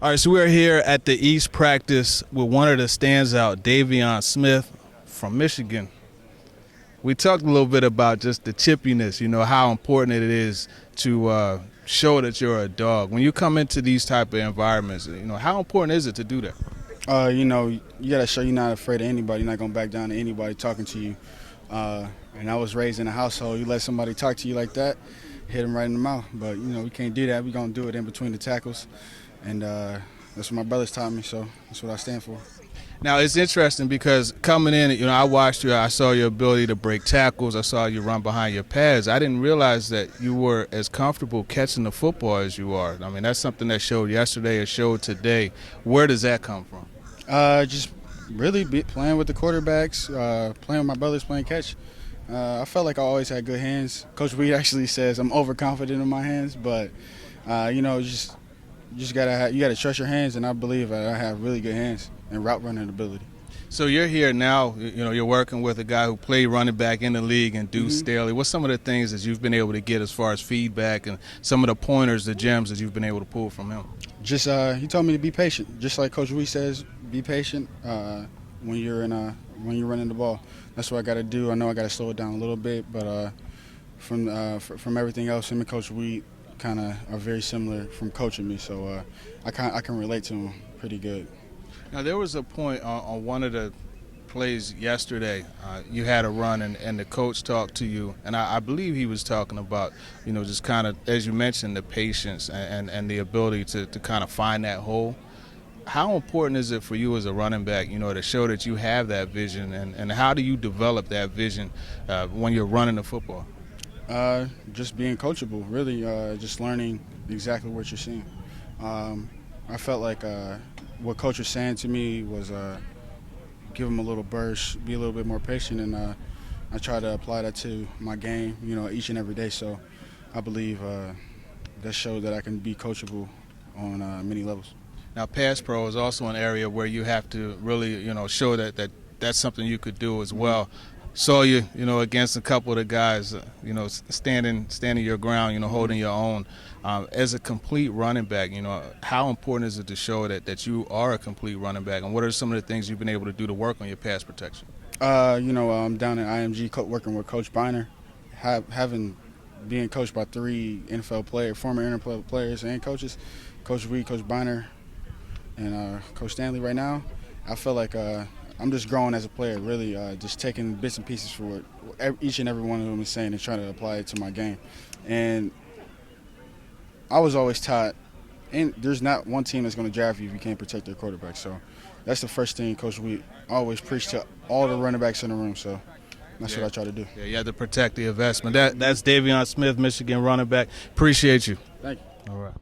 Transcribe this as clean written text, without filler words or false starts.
All right, so we're here at the East practice with one of the standout, Davion Smith from Michigan. We talked a little bit about just the chippiness, how important it is to show that you're a dog. When you come into these type of environments, how important is it to do that? You got to show you're not afraid of anybody. You're not going to back down to anybody talking to you. And I was raised in a household. You let somebody talk to you like that, hit them right in the mouth. But, we can't do that. We're going to do it in between the tackles. And that's what my brothers taught me, so that's what I stand for. Now, it's interesting because coming in, I watched you. I saw your ability to break tackles. I saw you run behind your pads. I didn't realize that you were as comfortable catching the football as you are. I mean, that's something that showed yesterday, it showed today. Where does that come from? Just really playing with the quarterbacks, playing with my brothers, playing catch. I felt like I always had good hands. Coach Reed actually says I'm overconfident in my hands, but you gotta trust your hands, and I believe I have really good hands and route running ability. So you're here now. You're working with a guy who played running back in the league, and Deuce Staley. What's some of the things that you've been able to get as far as feedback and some of the pointers, the gems that you've been able to pull from him? Just he told me to be patient, just like Coach Reed says. Be patient when you're running the ball. That's what I got to do. I know I got to slow it down a little bit, but from everything else, him and Coach Reed kind of are very similar from coaching me, so I can relate to him pretty good. Now, there was a point on one of the plays yesterday. You had a run, and the coach talked to you, and I believe he was talking about, just kind of, as you mentioned, the patience and the ability to kind of find that hole. How important is it for you as a running back, to show that you have that vision, and how do you develop that vision when you're running the football? Just being coachable, really, just learning exactly what you're seeing. I felt like what Coach was saying to me was give him a little burst, be a little bit more patient, and I try to apply that to my game, each and every day. So I believe that showed that I can be coachable on many levels. Now, pass pro is also an area where you have to really, show that's something you could do as well. Saw you, against a couple of the guys, standing your ground, holding your own. As a complete running back, how important is it to show that you are a complete running back, and what are some of the things you've been able to do to work on your pass protection? I'm down at IMG working with Coach Biner, being coached by 3 former NFL players and coaches, Coach Reed, Coach Biner, and Coach Stanley right now. I feel like I'm just growing as a player, really, just taking bits and pieces for what each and every one of them is saying and trying to apply it to my game. And I was always taught, and there's not one team that's going to draft you if you can't protect their quarterback. So that's the first thing Coach Reed always preached to all the running backs in the room. So that's what I try to do. Yeah, you have to protect the investment. That's Davion Smith, Michigan running back. Appreciate you. Thank you. All right.